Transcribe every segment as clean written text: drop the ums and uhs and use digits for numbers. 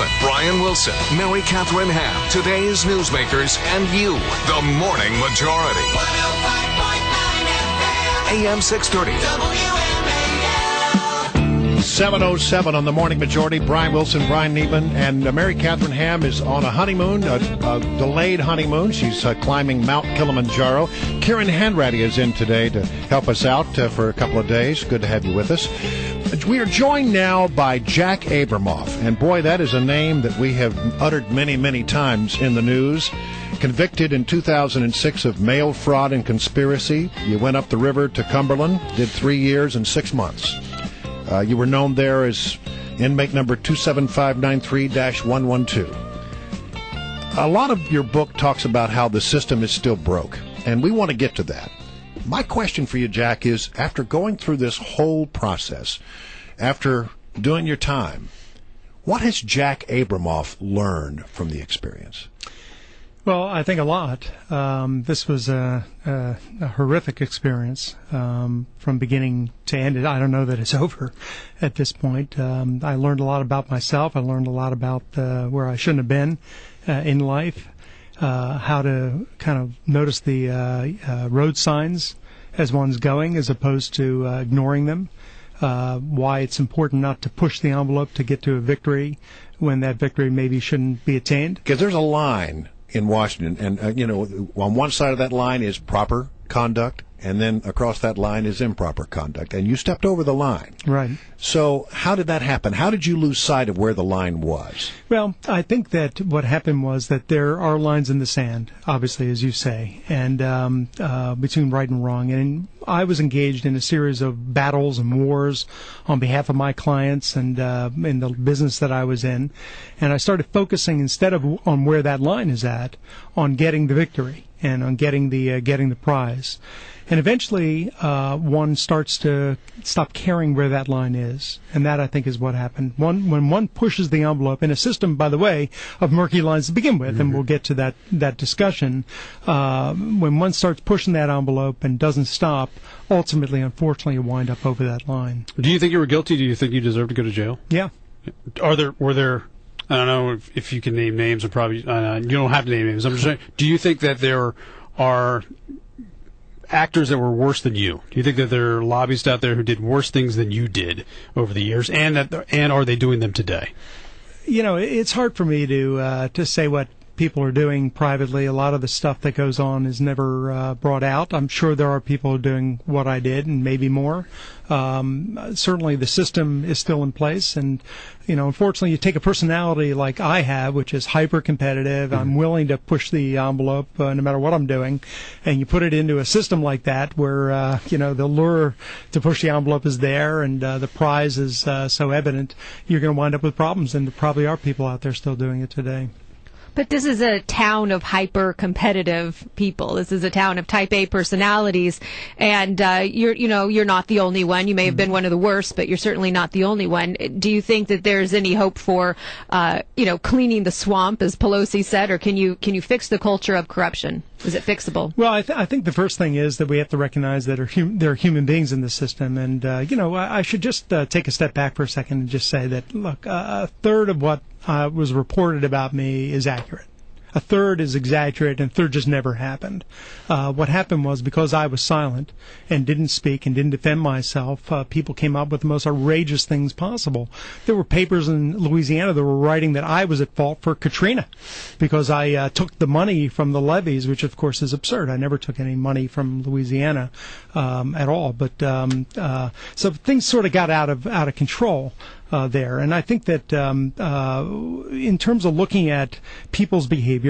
Nieman, Brian Wilson, Mary Catherine Ham, today's newsmakers, and you, the Morning Majority. 105.9 FM, AM 630, WMAL. 7:07 on the Morning Majority. Brian Wilson, Brian Nieman, and Mary Catherine Ham is on a honeymoon, a delayed honeymoon. She's climbing Mount Kilimanjaro. Karen Hanratty is in today to help us out for a couple of days. Good to have you with us. We are joined now by Jack Abramoff, and boy, that is a name that we have uttered many, many times in the news. Convicted in 2006 of mail fraud and conspiracy. You went up the river to Cumberland, did 3 years and 6 months. You were known there as inmate number 27593-112. A lot of your book talks about how the system is still broke, and we want to get to that. My question for you, Jack, is after going through this whole process, after doing your time, what has Jack Abramoff learned from the experience? Well, I think a lot. This was a horrific experience from beginning to end. I don't know that it's over at this point. I learned a lot about myself. I learned a lot about where I shouldn't have been in life, how to kind of notice the road signs as one's going as opposed to ignoring them, why it's important not to push the envelope to get to a victory when that victory maybe shouldn't be attained. Because there's a line in Washington, and on one side of that line is proper conduct, and then across that line is improper conduct, and you stepped over the line. Right. So how did that happen? How did you lose sight of where the line was? Well, I think that what happened was that there are lines in the sand, obviously, as you say, and between right and wrong. And I was engaged in a series of battles and wars on behalf of my clients and in the business that I was in. And I started focusing, instead of on where that line is at, on getting the victory and on getting the prize. And eventually, one starts to stop caring where that line is. And that, I think, is what happened. When one pushes the envelope in a system, by the way, of murky lines to begin with, and we'll get to that discussion, when one starts pushing that envelope and doesn't stop, ultimately, unfortunately, you wind up over that line. Do you think you were guilty? Do you think you deserve to go to jail? Yeah. Were there, I don't know if you can name names, or probably, you don't have to name names. I'm just saying, do you think that there are actors that were worse than you? Do you think that there are lobbyists out there who did worse things than you did over the years, and are they doing them today? It's hard for me to say what people are doing privately. A lot of the stuff that goes on is never brought out. I'm sure there are people doing what I did and maybe more. Certainly the system is still in place, and unfortunately you take a personality like I have, which is hyper competitive. I'm willing to push the envelope no matter what I'm doing, and you put it into a system like that where the lure to push the envelope is there and the prize is so evident, you're going to wind up with problems, and there probably are people out there still doing it today. But this is a town of hyper-competitive people. This is a town of Type A personalities, and you're not the only one. You may have been one of the worst, but you're certainly not the only one. Do you think that there's any hope for, cleaning the swamp, as Pelosi said, or can you fix the culture of corruption? Is it fixable? Well, I think the first thing is that we have to recognize that there are human beings in the system, and I should just take a step back for a second and just say that, look, a third of what was reported about me is accurate. A third is exaggerated, and a third just never happened. What happened was, because I was silent and didn't speak and didn't defend myself, people came up with the most outrageous things possible. There were papers in Louisiana that were writing that I was at fault for Katrina because I took the money from the levees, which of course is absurd. I never took any money from Louisiana at all. But so things sort of got out of control there. And I think that in terms of looking at people's behavior,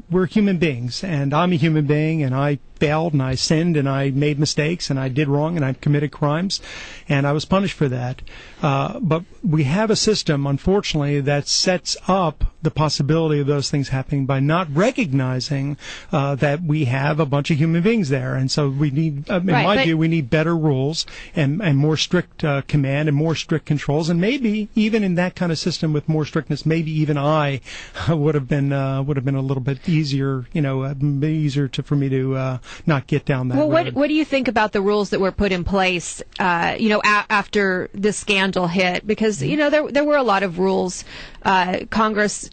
we're human beings, and I'm a human being, and I failed, and I sinned, and I made mistakes, and I did wrong, and I committed crimes, and I was punished for that. But we have a system, unfortunately, that sets up the possibility of those things happening by not recognizing that we have a bunch of human beings there. And so we need, in my view, we need better rules and more strict command and more strict controls. And maybe even in that kind of system with more strictness, maybe even I would have been a little bit easier, easier for me to not get down that road. What do you think about the rules that were put in place, after the scandal hit? Because, there were a lot of rules. Congress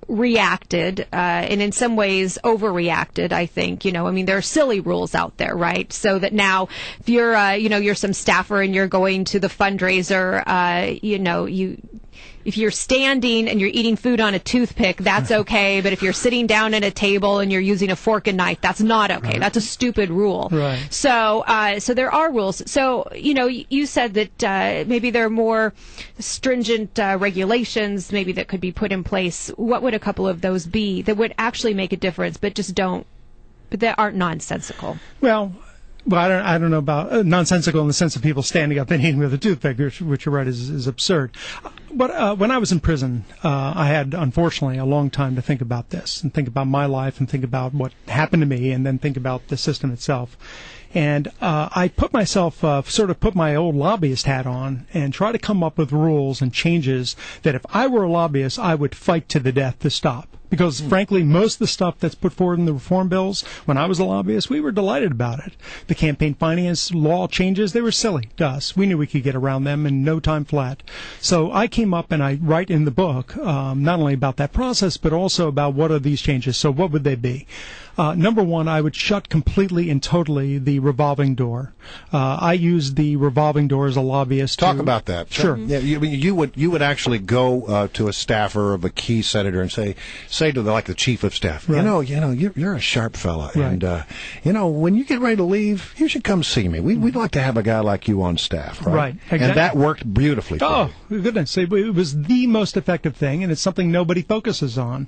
reacted, and in some ways overreacted, I think. There are silly rules out there, right? So that now if you're, you're some staffer and you're going to the fundraiser, if you're standing and you're eating food on a toothpick, that's okay. But if you're sitting down at a table and you're using a fork and knife, that's not okay. Right. That's a stupid rule. Right. So there are rules. So, you said that maybe there are more stringent regulations maybe that could be put in place. What would a couple of those be that would actually make a difference, but that aren't nonsensical? Well, I don't know about nonsensical in the sense of people standing up and eating with a toothpick, which you're right is absurd. But when I was in prison, I had, unfortunately, a long time to think about this and think about my life and think about what happened to me and then think about the system itself. And I put my old lobbyist hat on and try to come up with rules and changes that if I were a lobbyist, I would fight to the death to stop. Because, frankly, most of the stuff that's put forward in the reform bills, when I was a lobbyist, we were delighted about it. The campaign finance law changes, they were silly to us. We knew we could get around them in no time flat. So I came up and I write in the book not only about that process, but also about what are these changes. So what would they be? Number one, I would shut completely and totally the revolving door. I used the revolving door as a lobbyist. Talk about that. Sure. Yeah, you would actually go to a staffer of a key senator and say to the chief of staff, right. You're a sharp fella, right. and when you get ready to leave, you should come see me. We'd like to have a guy like you on staff, right? Right. Exactly. And that worked beautifully. Oh, goodness! It was the most effective thing, and it's something nobody focuses on.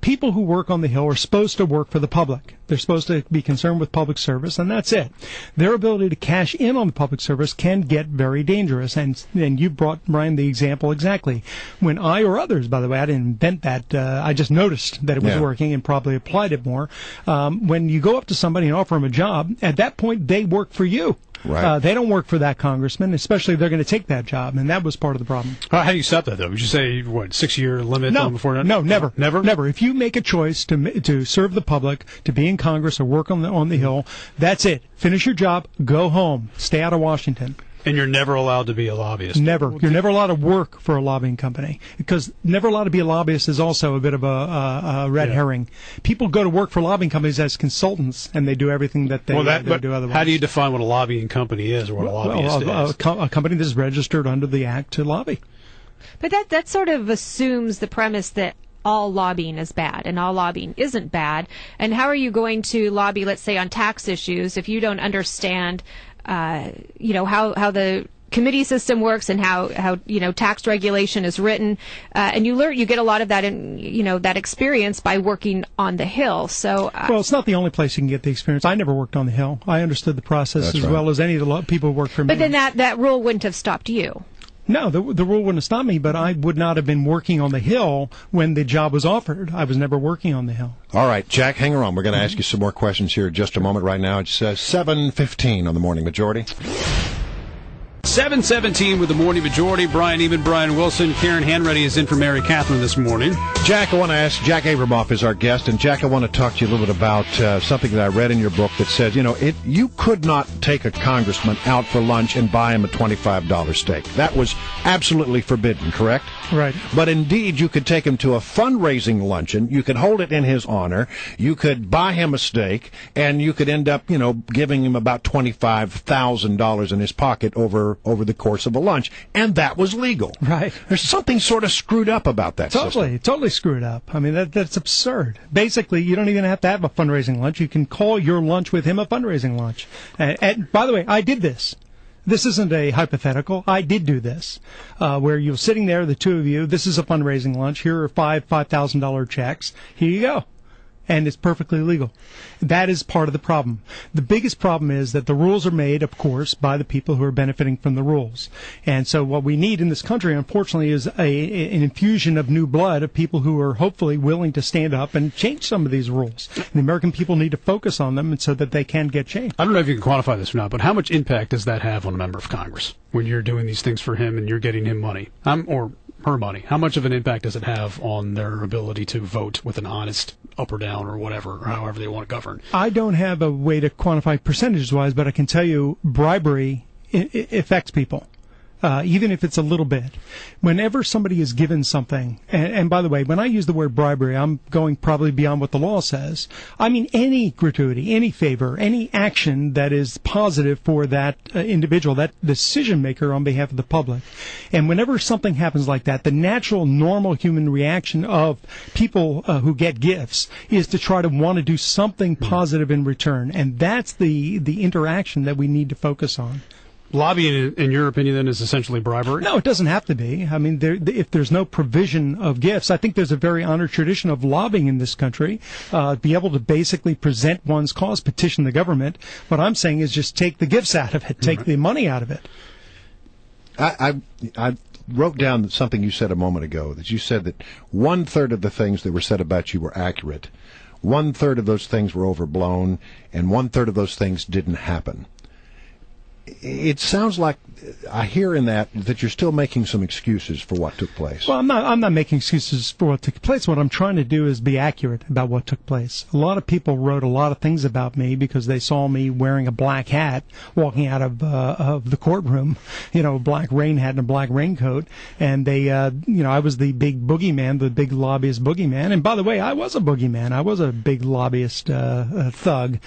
People who work on the Hill are supposed to work for the public. They're supposed to be concerned with public service, and that's it. Their ability to cash in on the public service can get very dangerous, and you brought, Brian, the example exactly. When I or others, by the way, I didn't invent that, I just noticed that it was working and probably applied it more. When you go up to somebody and offer them a job, at that point, they work for you. Right. They don't work for that congressman, especially if they're going to take that job, and that was part of the problem. How do you stop that, though? Would you say, 6-year limit? No, before that? No, never. Never? If you make a choice to serve the public, to be in Congress or work on the Hill, that's it. Finish your job, go home, stay out of Washington. And you're never allowed to be a lobbyist. Never. You're never allowed to work for a lobbying company, because never allowed to be a lobbyist is also a bit of a red herring. People go to work for lobbying companies as consultants, and they do everything that they do otherwise. How do you define what a lobbying company is, or what a lobbyist is? A company that's registered under the Act to lobby. But that sort of assumes the premise that all lobbying is bad and all lobbying isn't bad. And how are you going to lobby, let's say, on tax issues if you don't understand how the committee system works and how tax regulation is written, and you get a lot of that that experience by working on the Hill. So well, it's not the only place you can get the experience. I never worked on the Hill. I understood the process as well as any of the people who work for me. But then that rule wouldn't have stopped you. No, the rule wouldn't have stopped me, but I would not have been working on the Hill when the job was offered. I was never working on the Hill. All right, Jack, hang around. We're going to ask you some more questions here in just a moment. Right now, it's 7:15 on the Morning Majority. 7:17 with the Morning Majority. Brian Eben, Brian Wilson. Karen Hanratty is in for Mary Catherine this morning. Jack, I want to ask, Jack Abramoff is our guest, and Jack, I want to talk to you a little bit about something that I read in your book that says, you could not take a congressman out for lunch and buy him a $25 steak. That was absolutely forbidden, correct? Right. But indeed, you could take him to a fundraising luncheon, you could hold it in his honor, you could buy him a steak, and you could end up, giving him about $25,000 in his pocket over the course of a lunch, and that was legal. Right. There's something sort of screwed up about that system. Totally screwed up. I mean, that's absurd. Basically, you don't even have to have a fundraising lunch. You can call your lunch with him a fundraising lunch. And by the way, I did this. This isn't a hypothetical. I did do this, where you're sitting there, the two of you. This is a fundraising lunch. Here are $5,000 checks. Here you go. And it's perfectly legal. That is part of the problem. The biggest problem is that the rules are made, of course, by the people who are benefiting from the rules. And so what we need in this country, unfortunately, is an infusion of new blood of people who are hopefully willing to stand up and change some of these rules. And the American people need to focus on them so that they can get changed. I don't know if you can quantify this or not, but how much impact does that have on a member of Congress when you're doing these things for him and you're getting him money? Or her money. How much of an impact does it have on their ability to vote with an honest up or down or whatever, or however they want to govern. I don't have a way to quantify percentage-wise, but I can tell you bribery affects people. Even if it's a little bit. Whenever somebody is given something, and by the way, when I use the word bribery, I'm going probably beyond what the law says. I mean any gratuity, any favor, any action that is positive for that individual, that decision maker on behalf of the public. And whenever something happens like that, the natural, normal human reaction of people who get gifts is to try to want to do something positive in return. And that's the interaction that we need to focus on. Lobbying, in your opinion, then, is essentially bribery? No, it doesn't have to be. I mean, if there's no provision of gifts, I think there's a very honored tradition of lobbying in this country. Be able to basically present one's cause, petition the government. What I'm saying is just take the gifts out of it, take the money out of it. I wrote down something you said a moment ago, that you said that 1/3 of the things that were said about you were accurate. 1/3 of those things were overblown, and 1/3 of those things didn't happen. It sounds like I hear in that you're still making some excuses for what took place. Well, I'm not making excuses for what took place. What I'm trying to do is be accurate about what took place. A lot of people wrote a lot of things about me because they saw me wearing a black hat, walking out of the courtroom, a black rain hat and a black raincoat, and they, I was the big boogeyman, the big lobbyist boogeyman. And by the way, I was a boogeyman. I was a big lobbyist thug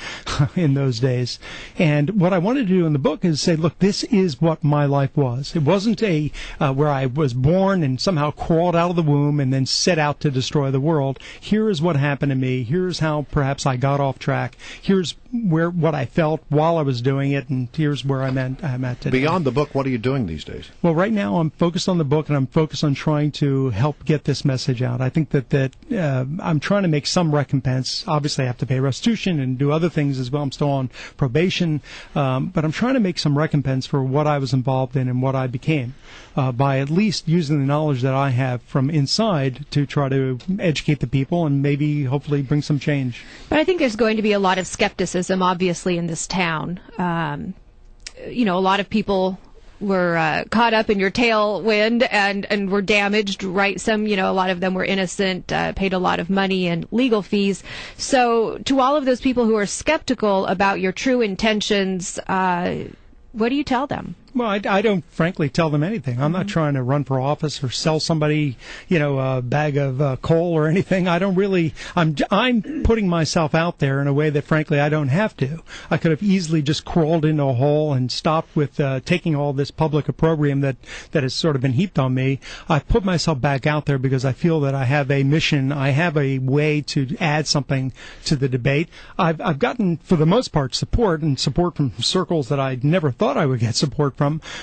in those days. And what I wanted to do in the book is say, look, this is what my life was. It wasn't where I was born and somehow crawled out of the womb and then set out to destroy the world. Here is what happened to me. Here's how perhaps I got off track. Here's what I felt while I was doing it, and here's where I'm at today. Beyond the book, what are you doing these days? Well, right now I'm focused on the book, and I'm focused on trying to help get this message out. I think that I'm trying to make some recompense. Obviously, I have to pay restitution and do other things as well. I'm still on probation, but I'm trying to make some recompense for what I was involved in and what I became by at least using the knowledge that I have from inside to try to educate the people and maybe hopefully bring some change. But I think there's going to be a lot of skepticism, obviously, in this town. A lot of people were caught up in your tailwind and were damaged, right? Some, a lot of them were innocent, paid a lot of money in legal fees. So to all of those people who are skeptical about your true intentions, what do you tell them? Well, I don't frankly tell them anything. I'm not trying to run for office or sell somebody, a bag of coal or anything. I don't really. I'm putting myself out there in a way that, frankly, I don't have to. I could have easily just crawled into a hole and stopped with taking all this public opprobrium that has sort of been heaped on me. I put myself back out there because I feel that I have a mission. I have a way to add something to the debate. I've gotten, for the most part, support from circles that I never thought I would get support from.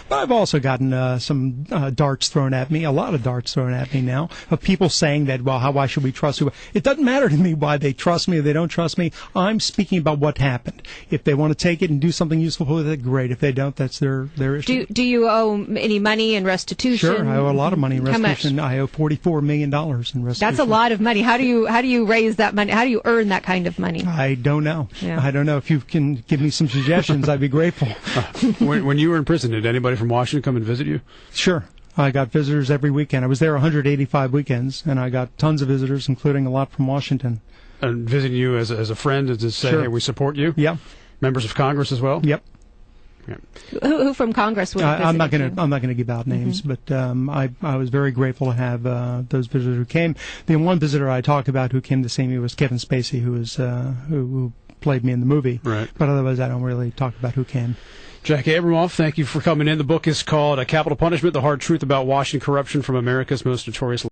But I've also gotten some darts thrown at me, a lot of darts thrown at me now, of people saying that, well, why should we trust you? It doesn't matter to me why they trust me or they don't trust me. I'm speaking about what happened. If they want to take it and do something useful with it, great. If they don't, that's their issue. Do you owe any money in restitution? Sure, I owe a lot of money in restitution. How much? I owe $44 million in restitution. That's a lot of money. How do you raise that money? How do you earn that kind of money? I don't know. Yeah. I don't know. If you can give me some suggestions, I'd be grateful. When you were in prison, did anybody from Washington come and visit you? Sure. I got visitors every weekend. I was there 185 weekends, and I got tons of visitors, including a lot from Washington. And visiting you as a friend and to say, Sure. hey, we support you? Yep. Members of Congress as well? Yep. Yeah. Who from Congress would have I'm not visited going to give out names, but I was very grateful to have those visitors who came. The one visitor I talked about who came to see me was Kevin Spacey, who played me in the movie. Right. But otherwise, I don't really talk about who came. Jack Abramoff, thank you for coming in. The book is called Capital Punishment, The Hard Truth About Washington Corruption from America's Most Notorious